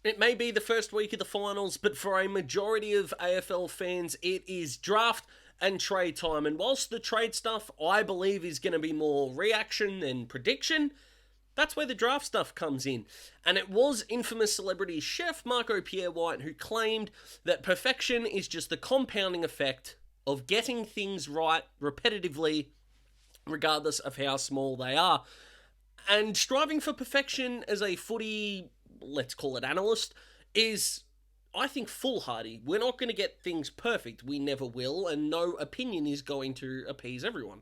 It may be the first week of the finals, but for a majority of AFL fans, it is draft and trade time. And whilst the trade stuff, I believe, is going to be more reaction than prediction, that's where the draft stuff comes in. And it was infamous celebrity chef Marco Pierre White who claimed that perfection is just the compounding effect of getting things right repetitively, regardless of how small they are. And striving for perfection as a footy, let's call it analyst, is, I think, foolhardy. We're not going to get things perfect. We never will, and no opinion is going to appease everyone.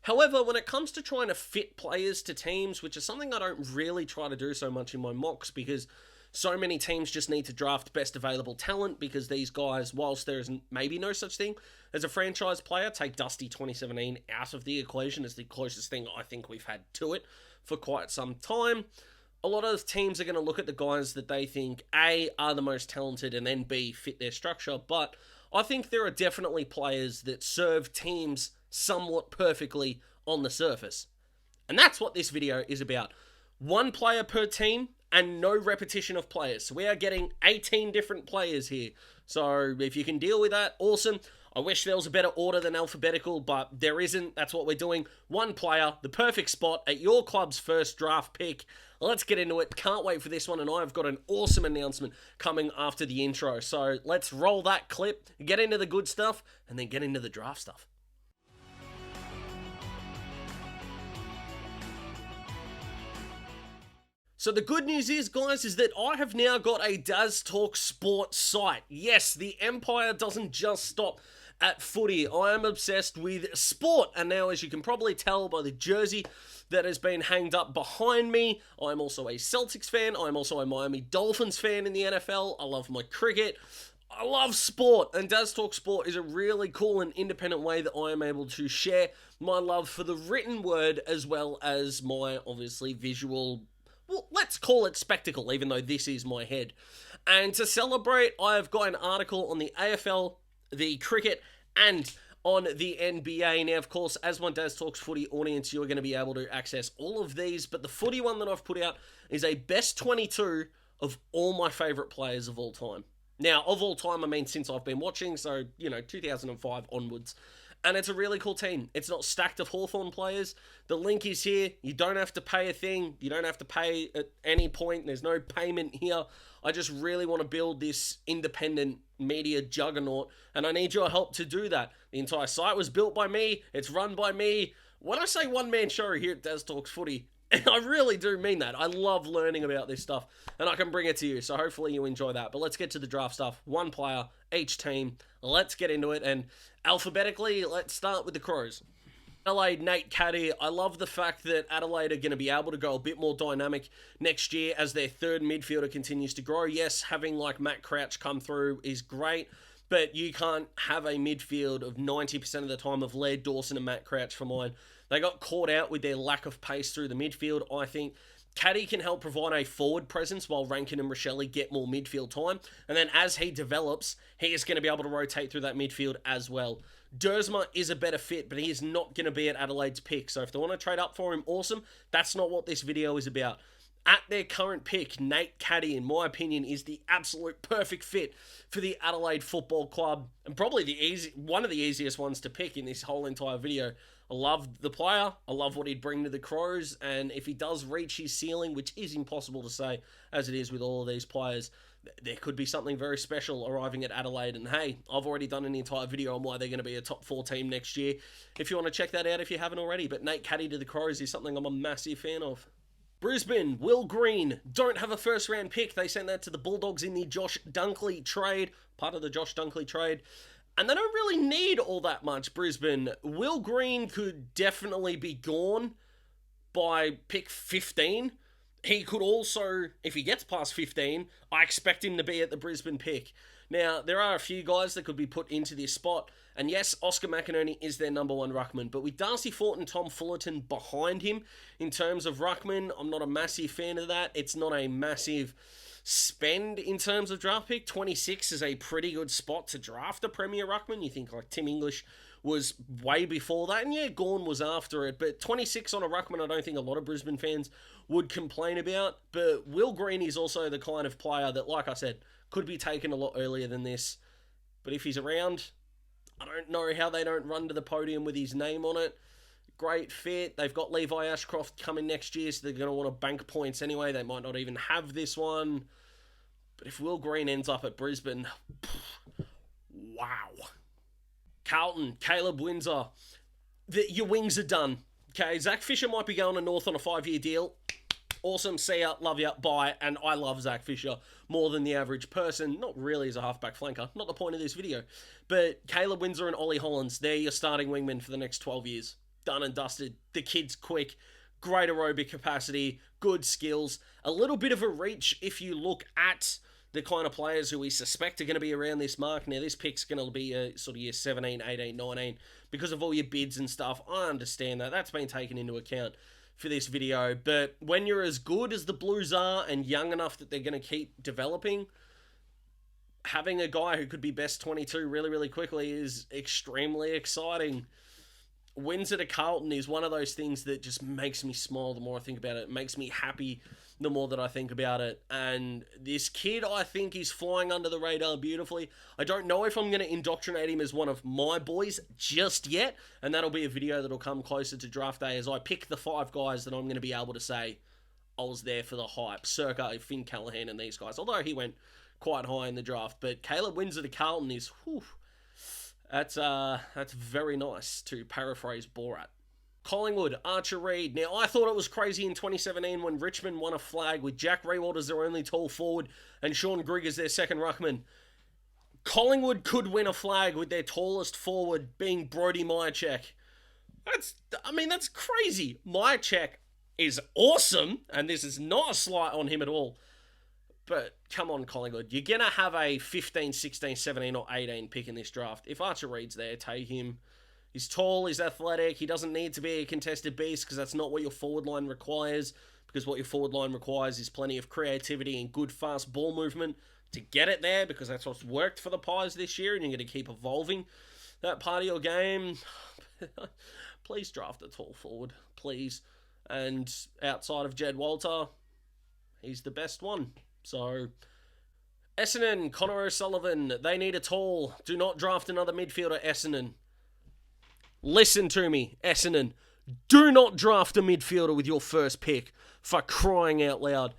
However, when it comes to trying to fit players to teams, which is something I don't really try to do so much in my mocks, because so many teams just need to draft best available talent, because these guys, whilst there is maybe no such thing as a franchise player, take Dusty 2017 out of the equation as the closest thing I think we've had to it for quite some time. A lot of teams are going to look at the guys that they think, A, are the most talented, and then B, fit their structure. But I think there are definitely players that serve teams somewhat perfectly on the surface. And that's what this video is about. One player per team and no repetition of players. So we are getting 18 different players here. So if you can deal with that, awesome. I wish there was a better order than alphabetical, but there isn't. That's what we're doing. One player, the perfect spot at your club's first draft pick. Let's get into it. Can't wait for this one, and I've got an awesome announcement coming after the intro. So let's roll that clip, get into the good stuff, and then get into the draft stuff. So the good news is, guys, is that I have now got a Daz Talk Sports site. Yes, the empire doesn't just stop at footy. I am obsessed with sport, and now, as you can probably tell by the jersey that has been hanged up behind me, I'm also a Celtics fan. I'm also a Miami Dolphins fan in the NFL. I love my cricket. I love sport, and Daz Talk Sport is a really cool and independent way that I am able to share my love for the written word as well as my, obviously, visual, well, let's call it spectacle, even though this is my head. And to celebrate, I have got an article on the AFL, the cricket, and on the NBA. Now, of course, as my Daz Talks Footy audience, you're going to be able to access all of these, but the footy one that I've put out is a best 22 of all my favourite players of all time. Now, of all time, I mean since I've been watching, so, 2005 onwards. And it's a really cool team. It's not stacked of Hawthorn players. The link is here. You don't have to pay a thing. You don't have to pay at any point. There's no payment here. I just really want to build this independent media juggernaut, and I need your help to do that. The entire site was built by me. It's run by me. When I say one-man show here at Daz Talks Footy, I really do mean that. I love learning about this stuff, and I can bring it to you, so hopefully you enjoy that. But let's get to the draft stuff. One player, each team. Let's get into it, and alphabetically, let's start with the Crows. Adelaide, Nate Caddy. I love the fact that Adelaide are going to be able to go a bit more dynamic next year as their third midfielder continues to grow. Yes, having like Matt Crouch come through is great, but you can't have a midfield of 90% of the time of Laird Dawson and Matt Crouch for mine. They got caught out with their lack of pace through the midfield. I think Caddy can help provide a forward presence while Rankin and Rochelle get more midfield time. And then as he develops, he is going to be able to rotate through that midfield as well. Dersma is a better fit, but he is not going to be at Adelaide's pick. So if they want to trade up for him, awesome. That's not what this video is about. At their current pick, Nate Caddy, in my opinion, is the absolute perfect fit for the Adelaide Football Club, and probably one of the easiest ones to pick in this whole entire video. I love the player. I love what he'd bring to the Crows, and if he does reach his ceiling, which is impossible to say, as it is with all of these players, there could be something very special arriving at Adelaide. And hey, I've already done an entire video on why they're going to be a top 4 team next year, if you want to check that out if you haven't already. But Nate Caddy to the Crows is something I'm a massive fan of. Brisbane, Will Green, don't have a first-round pick. They sent that to the Bulldogs in the Josh Dunkley trade, part of the Josh Dunkley trade. And they don't really need all that much, Brisbane. Will Green could definitely be gone by pick 15. He could also, if he gets past 15, I expect him to be at the Brisbane pick. Now, there are a few guys that could be put into this spot. And yes, Oscar McInerney is their number 1 ruckman. But with Darcy Fort and Tom Fullerton behind him in terms of ruckman, I'm not a massive fan of that. It's not a massive spend in terms of draft pick. 26 is a pretty good spot to draft a premier ruckman. You think like Tim English was way before that. And yeah, Gawn was after it. But 26 on a ruckman, I don't think a lot of Brisbane fans would complain about. But Will Green is also the kind of player that, like I said, could be taken a lot earlier than this. But if he's around, I don't know how they don't run to the podium with his name on it. Great fit. They've got Levi Ashcroft coming next year, so they're going to want to bank points anyway. They might not even have this one. But if Will Green ends up at Brisbane, wow. Carlton, Caleb Windsor. Your wings are done. Okay, Zach Fisher might be going to North on a 5-year deal. Awesome, see ya, love ya, bye. And I love Zach Fisher more than the average person. Not really as a halfback flanker, not the point of this video. But Caleb Windsor and Ollie Hollands, they're your starting wingmen for the next 12 years. Done and dusted. The kid's quick, great aerobic capacity, good skills, a little bit of a reach if you look at the kind of players who we suspect are going to be around this mark. Now, this pick's going to be a sort of year 17, 18, 19 because of all your bids and stuff. I understand that. That's been taken into account for this video. But when you're as good as the Blues are and young enough that they're going to keep developing, having a guy who could be best 22 really, really quickly is extremely exciting. Windsor to Carlton is one of those things that just makes me smile the more I think about it. It makes me happy the more that I think about it. And this kid, I think, is flying under the radar beautifully. I don't know if I'm going to indoctrinate him as one of my boys just yet. And that'll be a video that'll come closer to draft day as I pick the 5 guys that I'm going to be able to say I was there for the hype. Circa Finn Callaghan and these guys. Although he went quite high in the draft. But Caleb Windsor to Carlton is... whew, that's very nice, to paraphrase Borat. Collingwood, Archer Reid. Now, I thought it was crazy in 2017 when Richmond won a flag with Jack Riewoldt as their only tall forward and Sean Grigg as their second ruckman. Collingwood could win a flag with their tallest forward being Brodie Myercheck. That's crazy. Myercheck is awesome, and this is not a slight on him at all. But come on, Collingwood. You're going to have a 15, 16, 17, or 18 pick in this draft. If Archer Reid's there, take him. He's tall, he's athletic. He doesn't need to be a contested beast because that's not what your forward line requires. Because what your forward line requires is plenty of creativity and good fast ball movement to get it there, because that's what's worked for the Pies this year, and you're going to keep evolving that part of your game. Please draft a tall forward, please. And outside of Jed Walter, he's the best one. So, Essendon, Connor O'Sullivan, they need a tall. Do not draft another midfielder, Essendon. Listen to me, Essendon. Do not draft a midfielder with your first pick, for crying out loud.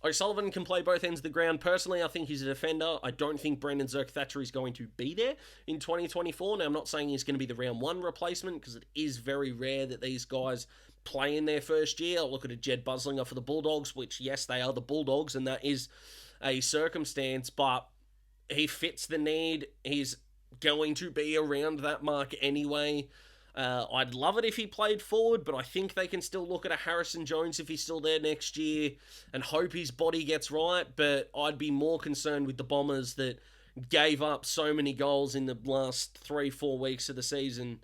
O'Sullivan can play both ends of the ground. Personally, I think he's a defender. I don't think Brendan Zerk-Thatcher is going to be there in 2024. Now, I'm not saying he's going to be the round 1 replacement, because it is very rare that these guys play in their first year. I'll look at a Jed Buslinger for the Bulldogs, which, yes, they are the Bulldogs, and that is a circumstance, but he fits the need. He's going to be around that mark anyway. I'd love it if he played forward, but I think they can still look at a Harrison Jones if he's still there next year and hope his body gets right, but I'd be more concerned with the Bombers that gave up so many goals in the last 3-4 weeks of the season.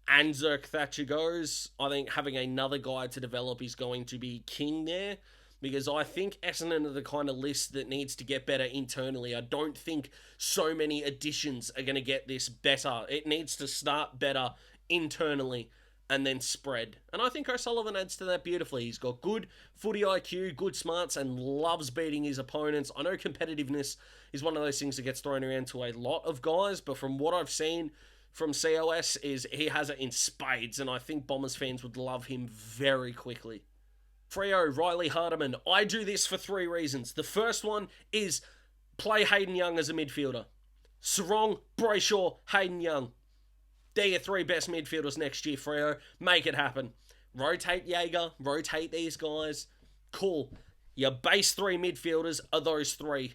And Zerk-Thatcher goes, I think having another guy to develop is going to be king there, because I think Essendon are the kind of list that needs to get better internally. I don't think so many additions are going to get this better. It needs to start better internally and then spread. And I think O'Sullivan adds to that beautifully. He's got good footy IQ, good smarts, and loves beating his opponents. I know competitiveness is one of those things that gets thrown around to a lot of guys, but from what I've seen from COS is he has it in spades, and I think Bombers fans would love him very quickly. Freo, Riley Hardiman. I do this for 3 reasons. The first one is play Hayden Young as a midfielder. Sarong, Brayshaw, Hayden Young. They're your 3 best midfielders next year, Freo. Make it happen. Rotate Jaeger, rotate these guys. Cool. Your base 3 midfielders are those 3.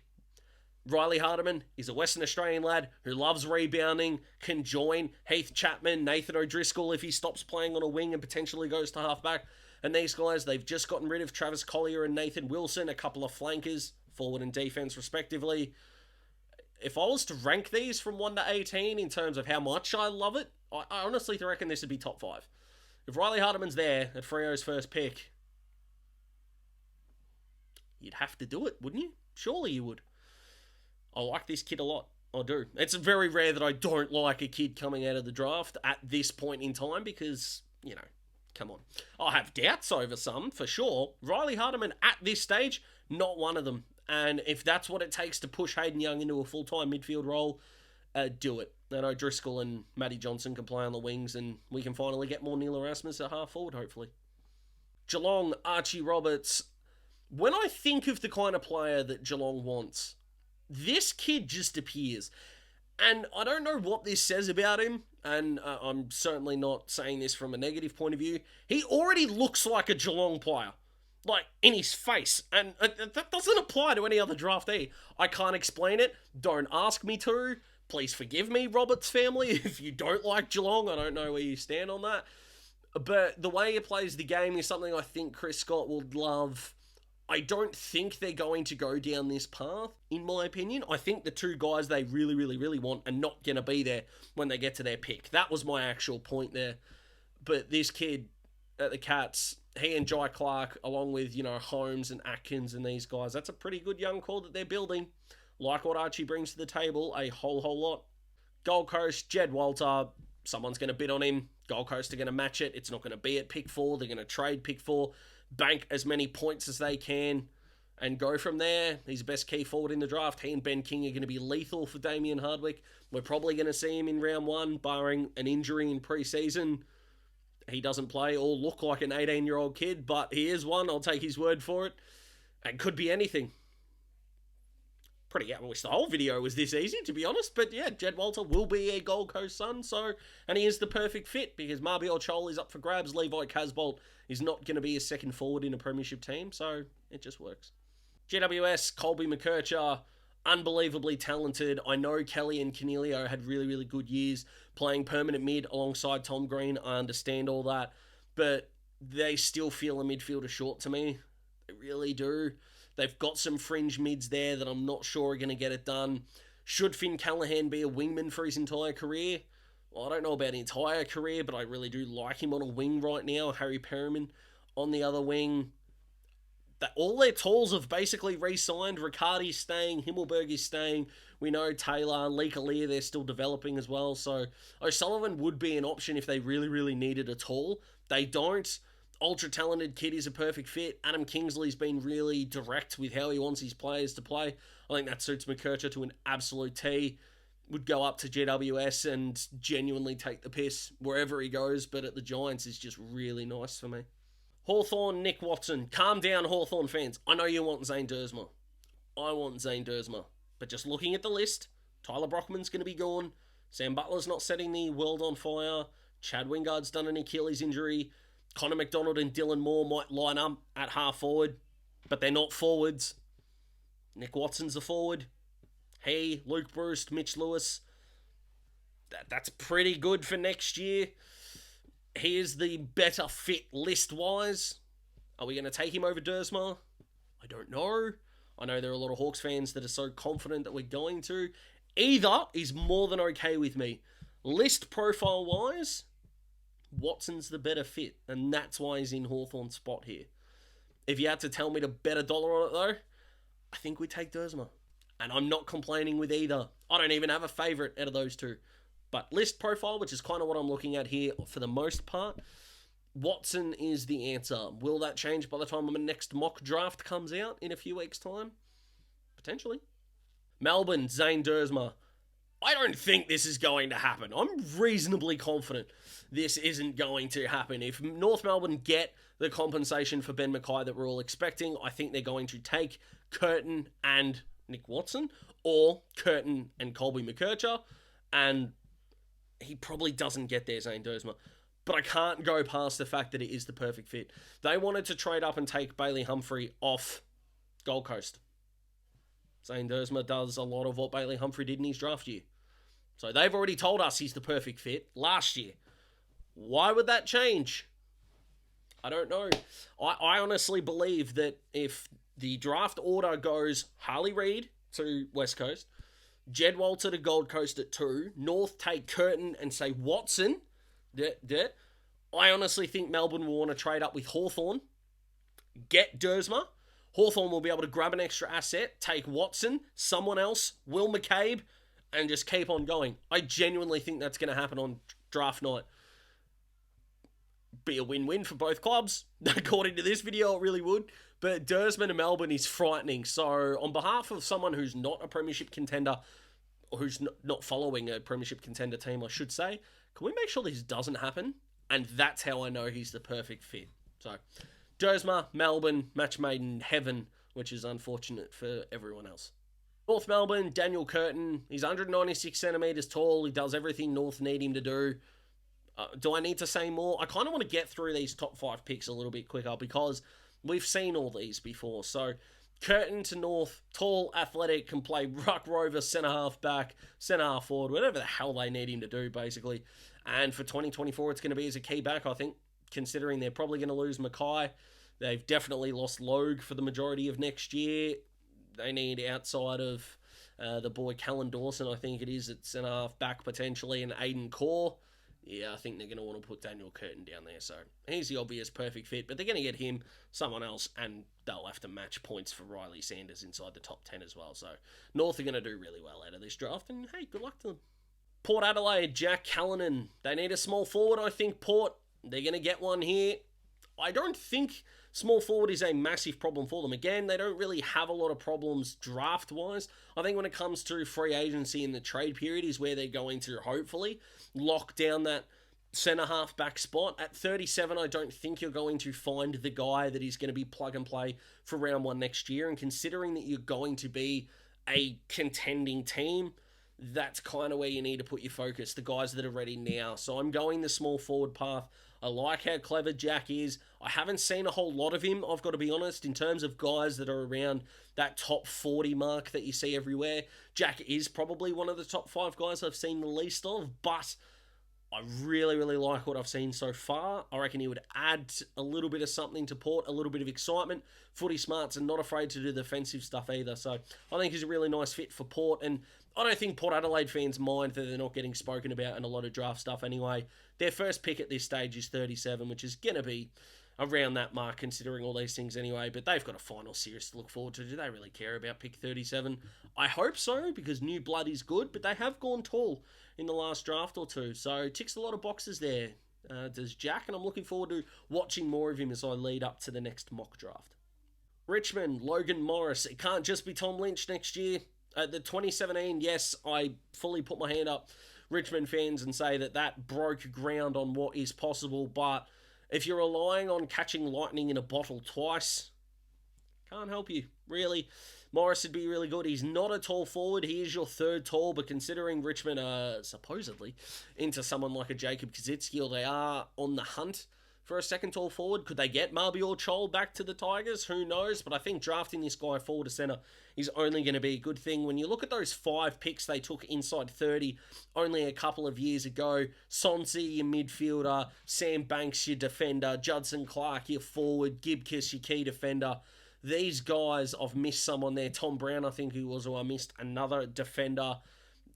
Riley Hardiman is a Western Australian lad who loves rebounding, can join Heath Chapman, Nathan O'Driscoll if he stops playing on a wing and potentially goes to halfback. And these guys, they've just gotten rid of Travis Collier and Nathan Wilson, a couple of flankers, forward and defense respectively. If I was to rank these from 1 to 18 in terms of how much I love it, I honestly reckon this would be top 5. If Riley Hardiman's there at Freo's first pick, you'd have to do it, wouldn't you? Surely you would. I like this kid a lot. I do. It's very rare that I don't like a kid coming out of the draft at this point in time because, come on. I have doubts over some, for sure. Riley Hardiman, at this stage, not one of them. And if that's what it takes to push Hayden Young into a full-time midfield role, do it. And O'Driscoll and Matty Johnson can play on the wings, and we can finally get more Neil Erasmus at half-forward, hopefully. Geelong, Archie Roberts. When I think of the kind of player that Geelong wants, this kid just appears. And I don't know what this says about him, and I'm certainly not saying this from a negative point of view. He already looks like a Geelong player. Like, in his face. And that doesn't apply to any other draftee. I can't explain it. Don't ask me to. Please forgive me, Roberts family. If you don't like Geelong, I don't know where you stand on that. But the way he plays the game is something I think Chris Scott would love. I don't think they're going to go down this path, in my opinion. I think the two guys they really, really, really want are not going to be there when they get to their pick. That was my actual point there. But this kid at the Cats, he and Jai Clark, along with, Holmes and Atkins and these guys, that's a pretty good young core that they're building. Like what Archie brings to the table, a whole lot. Gold Coast, Jed Walter, someone's going to bid on him. Gold Coast are going to match it. It's not going to be at pick 4. They're going to trade pick 4, bank as many points as they can, and go from there. He's the best key forward in the draft. He and Ben King are going to be lethal for Damien Hardwick. We're probably going to see him in round 1, barring an injury in pre-season. He doesn't play or look like an 18-year-old kid, but he is one. I'll take his word for it. And could be anything. I wish the whole video was this easy, to be honest. But yeah, Jed Walter will be a Gold Coast son, and he is the perfect fit because Marbiol Chol is up for grabs. Levi Casbolt is not going to be a second forward in a premiership team, so it just works. GWS, Colby McKercher, unbelievably talented. I know Kelly and Canelio had really, really good years playing permanent mid alongside Tom Green. I understand all that, but they still feel a midfielder short to me. They really do. They've got some fringe mids there that I'm not sure are going to get it done. Should Finn Callahan be a wingman for his entire career? Well, I don't know about an entire career, but I really do like him on a wing right now. Harry Perriman on the other wing. All their talls have basically re-signed. Riccardi's staying. Himmelberg is staying. We know Taylor, Lee Kalia, they're still developing as well. So O'Sullivan would be an option if they really, really needed a tall. They don't. Ultra-talented kid is a perfect fit. Adam Kingsley's been really direct with how he wants his players to play. I think that suits McKercher to an absolute T. Would go up to GWS and genuinely take the piss wherever he goes, but at the Giants is just really nice for me. Hawthorn, Nick Watson. Calm down, Hawthorn fans. I know you want Zane Dersma. I want Zane Dersma. But just looking at the list, Tyler Brockman's going to be gone. Sam Butler's not setting the world on fire. Chad Wingard's done an Achilles injury. Connor McDonald and Dylan Moore might line up at half forward, but they're not forwards. Nick Watson's the forward. He, Luke Bruce, Mitch Lewis. That's pretty good for next year. He is the better fit list-wise. Are we going to take him over Dersma? I don't know. I know there are a lot of Hawks fans that are so confident that we're going to. Either is more than okay with me. List profile-wise, Watson's the better fit, and that's why he's in Hawthorn's spot here. If you had to tell me to bet $1 on it, though, I think we take Dersma. And I'm not complaining with either. I don't even have a favourite out of those two. But list profile, which is kind of what I'm looking at here for the most part, Watson is the answer. Will that change by the time my next mock draft comes out in a few weeks' time? Potentially. Melbourne, Zane Dersma. I don't think this is going to happen. I'm reasonably confident this isn't going to happen. If North Melbourne get the compensation for Ben Mackay that we're all expecting, I think they're going to take Curtin and Nick Watson, or Curtin and Colby McKercher, and he probably doesn't get there, Zane Dersma. But I can't go past the fact that it is the perfect fit. They wanted to trade up and take Bailey Humphrey off Gold Coast. Zane Dersma does a lot of what Bailey Humphrey did in his draft year. So they've already told us he's the perfect fit last year. Why would that change? I don't know. I honestly believe that if the draft order goes Harley Reid to West Coast, Jed Walter to Gold Coast at 2, North take Curtin and say Watson, I honestly think Melbourne will want to trade up with Hawthorn, get Dersma. Hawthorn will be able to grab an extra asset, take Watson, someone else, Will McCabe, and just keep on going. I genuinely think that's going to happen on draft night. Be a win-win for both clubs. According to this video, it really would. But Dersman and Melbourne is frightening. So on behalf of someone who's not a premiership contender, or who's not following a premiership contender team, I should say, can we make sure this doesn't happen? And that's how I know he's the perfect fit. So, Dersma, Melbourne, match made in heaven, which is unfortunate for everyone else. North Melbourne, Daniel Curtin. He's 196 centimetres tall. He does everything North need him to do. Do I need to say more? I kind of want to get through these top 5 picks a little bit quicker because we've seen all these before. So, Curtin to North, tall, athletic, can play ruck, rover, centre-half back, centre-half forward, whatever the hell they need him to do, basically. And for 2024, it's going to be as a key back, I think, considering they're probably going to lose Mackay. They've definitely lost Logue for the majority of next year. They need outside of the boy Callan Dawson, I think it is, at centre-half back potentially, and Aiden Core. Yeah, I think they're going to want to put Daniel Curtin down there. So he's the obvious perfect fit, but they're going to get him, someone else, and they'll have to match points for Riley Sanders inside the top 10 as well. So North are going to do really well out of this draft, and hey, good luck to them. Port Adelaide, Jack Callanan. They need a small forward, I think, Port. They're going to get one here. I don't think small forward is a massive problem for them. Again, they don't really have a lot of problems draft-wise. I think when it comes to free agency in the trade period is where they're going to, hopefully, lock down that centre-half back spot. At 37, I don't think you're going to find the guy that is going to be plug-and-play for round 1 next year. And considering that you're going to be a contending team, that's kind of where you need to put your focus, the guys that are ready now. So I'm going the small forward path. I like how clever Jack is. I haven't seen a whole lot of him, I've got to be honest, in terms of guys that are around that top 40 mark that you see everywhere. Jack is probably one of the top 5 guys I've seen the least of, but I really, really like what I've seen so far. I reckon he would add a little bit of something to Port, a little bit of excitement. Footy smarts and not afraid to do the defensive stuff either. So I think he's a really nice fit for Port, and I don't think Port Adelaide fans mind that they're not getting spoken about in a lot of draft stuff anyway. Their first pick at this stage is 37, which is going to be around that mark considering all these things anyway, but they've got a final series to look forward to. Do they really care about pick 37? I hope so, because new blood is good, but they have gone tall in the last draft or two, so ticks a lot of boxes there, does Jack, and I'm looking forward to watching more of him as I lead up to the next mock draft. Richmond, Logan Morris. It can't just be Tom Lynch next year. The 2017, yes, I fully put my hand up, Richmond fans, and say that broke ground on what is possible, but if you're relying on catching lightning in a bottle twice, can't help you, really. Morris would be really good. He's not a tall forward. He is your third tall, but considering Richmond are supposedly into someone like a Jacob Kazitsky, or they are on the hunt for a second tall forward, could they get Marbior Chol back to the Tigers? Who knows? But I think drafting this guy forward to centre is only going to be a good thing. When you look at those 5 picks they took inside 30 only a couple of years ago, Sonsi, your midfielder, Sam Banks, your defender, Judson Clark, your forward, Gibkiss, your key defender. These guys, I've missed someone there. Tom Brown, I think, who was, or I missed another defender.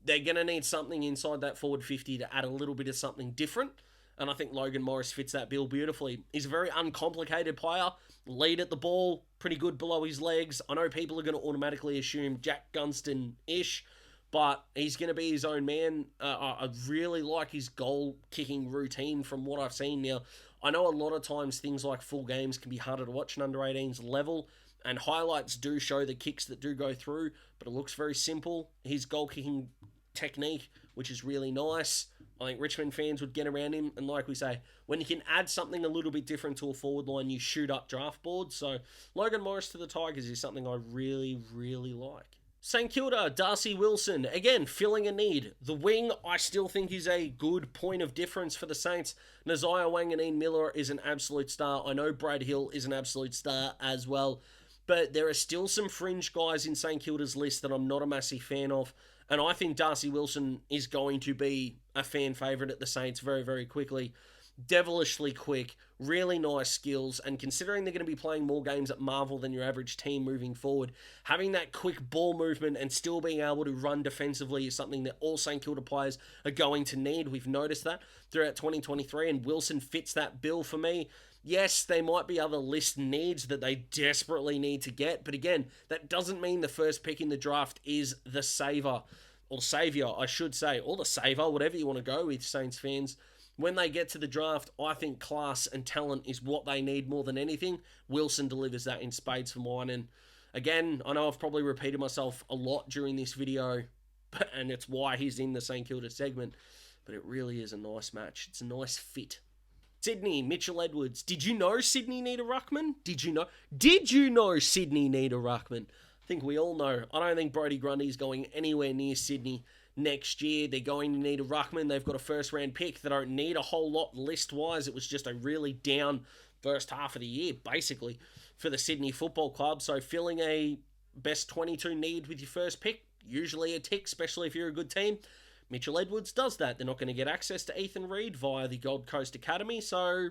They're going to need something inside that forward 50 to add a little bit of something different. And I think Logan Morris fits that bill beautifully. He's a very uncomplicated player. Lead at the ball, pretty good below his legs. I know people are going to automatically assume Jack Gunston-ish, but he's going to be his own man. I really like his goal-kicking routine from what I've seen now. I know a lot of times things like full games can be harder to watch in under 18's level, and highlights do show the kicks that do go through, but it looks very simple. His goal-kicking technique, which is really nice. I think Richmond fans would get around him, and like we say, when you can add something a little bit different to a forward line, you shoot up draft boards. So Logan Morris to the Tigers is something I really, really like. St Kilda, Darcy Wilson, again, filling a need. The wing, I still think, is a good point of difference for the Saints. Nazaya Wanganeen Miller is an absolute star. I know Brad Hill is an absolute star as well, but there are still some fringe guys in St Kilda's list that I'm not a massive fan of. And I think Darcy Wilson is going to be a fan favourite at the Saints very, very quickly. Devilishly quick, really nice skills, and considering they're going to be playing more games at Marvel than your average team moving forward, having that quick ball movement and still being able to run defensively is something that all St Kilda players are going to need. We've noticed that throughout 2023, and Wilson fits that bill for me. Yes, there might be other list needs that they desperately need to get, but again, that doesn't mean the first pick in the draft is the saver. or saviour, I should say, or the saver, whatever you want to go with, Saints fans. When they get to the draft, I think class and talent is what they need more than anything. Wilson delivers that in spades for mine. And again, I know I've probably repeated myself a lot during this video, and it's why he's in the St Kilda segment, but it really is a nice match. It's a nice fit. Sydney, Mitchell Edwards. Did you know Sydney need a ruckman? Did you know Sydney need a ruckman? I think we all know. I don't think Brodie Grundy's going anywhere near Sydney next year. They're going to need a ruckman. They've got a first round pick. They don't need a whole lot list-wise. It was just a really down first half of the year, basically, for the Sydney Football Club. So filling a best 22 need with your first pick, usually a tick, especially if you're a good team. Mitchell Edwards does that. They're not going to get access to Ethan Reid via the Gold Coast Academy, so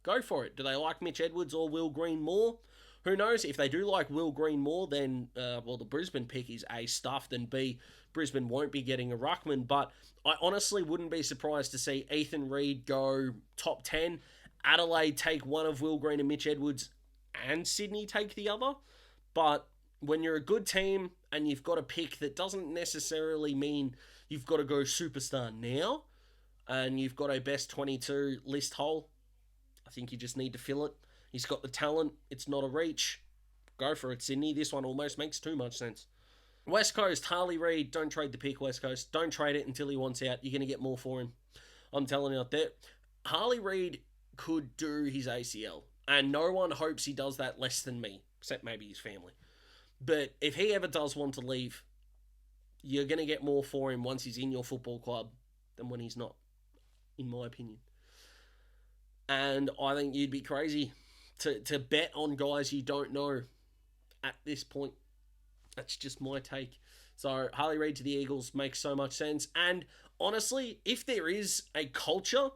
go for it. Do they like Mitch Edwards or Will Green more? Who knows? If they do like Will Green more, then, the Brisbane pick is A, stuffed, and B, Brisbane won't be getting a ruckman. But I honestly wouldn't be surprised to see Ethan Reid go top 10, Adelaide take one of Will Green and Mitch Edwards, and Sydney take the other. But when you're a good team and you've got a pick, that doesn't necessarily mean you've got to go superstar now, and you've got a best 22 list hole. I think you just need to fill it. He's got the talent. It's not a reach. Go for it, Sydney. This one almost makes too much sense. West Coast, Harley Reid. Don't trade the pick, West Coast. Don't trade it until he wants out. You're going to get more for him. I'm telling you out there. Harley Reid could do his ACL, and no one hopes he does that less than me, except maybe his family. But if he ever does want to leave, you're going to get more for him once he's in your football club than when he's not, in my opinion. And I think you'd be crazy to bet on guys you don't know at this point. That's just my take. So Harley Reid to the Eagles makes so much sense. And honestly, if there is a culture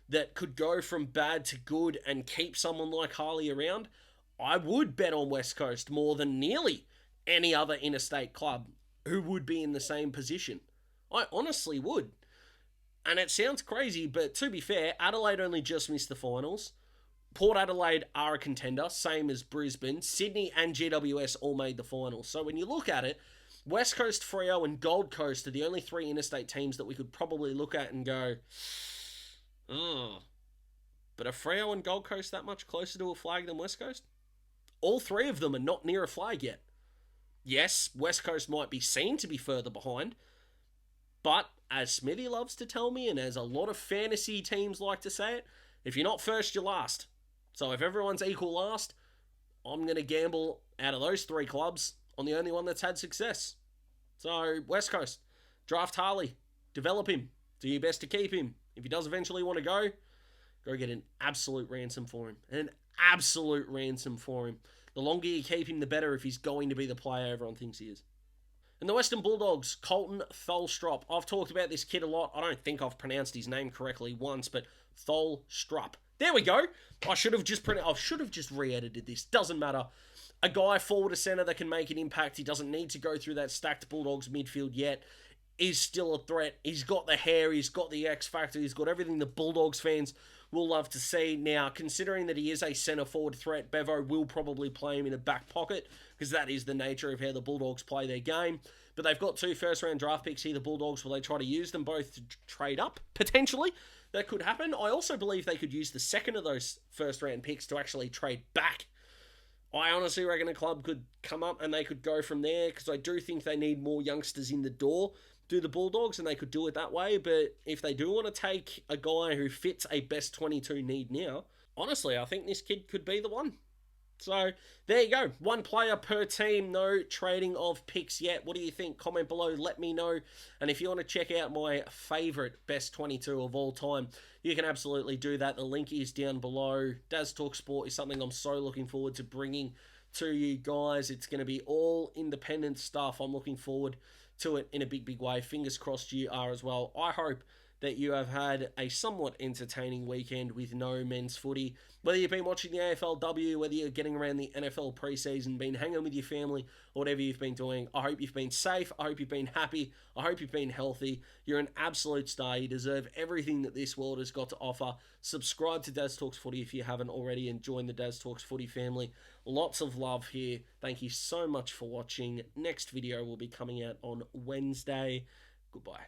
that could go from bad to good and keep someone like Harley around, I would bet on West Coast more than nearly any other interstate club who would be in the same position. I honestly would. And it sounds crazy, but to be fair, Adelaide only just missed the finals. Port Adelaide are a contender, same as Brisbane. Sydney and GWS all made the finals. So when you look at it, West Coast, Freo, and Gold Coast are the only three interstate teams that we could probably look at and go, oh. But are Freo and Gold Coast that much closer to a flag than West Coast? All three of them are not near a flag yet. Yes, West Coast might be seen to be further behind, but as Smithy loves to tell me, and as a lot of fantasy teams like to say it, if you're not first, you're last. So if everyone's equal last, I'm going to gamble out of those three clubs on the only one that's had success. So West Coast, draft Harley, develop him, do your best to keep him. If he does eventually want to go get an absolute ransom for him. An absolute ransom for him. The longer you keep him, the better if he's going to be the player everyone thinks he is. And the Western Bulldogs, Carlton Tholstrup. I've talked about this kid a lot. I don't think I've pronounced his name correctly once, but Tholstrup. There we go. I should have just re-edited this. Doesn't matter. A guy forward to centre that can make an impact. He doesn't need to go through that stacked Bulldogs midfield yet. Is still a threat. He's got the hair. He's got the X factor. He's got everything the Bulldogs fans will love to see. Now, considering that he is a centre forward threat, Bevo will probably play him in a back pocket because that is the nature of how the Bulldogs play their game. But they've got 2 first-round draft picks here, the Bulldogs. Will they try to use them both to trade up? Potentially. That could happen. I also believe they could use the second of those first-round picks to actually trade back. I honestly reckon a club could come up and they could go from there because I do think they need more youngsters in the door, do the Bulldogs, and they could do it that way. But if they do want to take a guy who fits a best 22 need now, honestly, I think this kid could be the one. So, there you go. 1 player per team. No trading of picks yet. What do you think? Comment below. Let me know. And if you want to check out my favourite best 22 of all time, you can absolutely do that. The link is down below. Daz Talk Sport is something I'm so looking forward to bringing to you guys. It's going to be all independent stuff. I'm looking forward to it in a big, big way. Fingers crossed you are as well. I hope that you have had a somewhat entertaining weekend with no men's footy. Whether you've been watching the AFLW, whether you're getting around the NFL preseason, been hanging with your family, or whatever you've been doing, I hope you've been safe. I hope you've been happy. I hope you've been healthy. You're an absolute star. You deserve everything that this world has got to offer. Subscribe to Daz Talks Footy if you haven't already, and join the Daz Talks Footy family. Lots of love here. Thank you so much for watching. Next video will be coming out on Wednesday. Goodbye.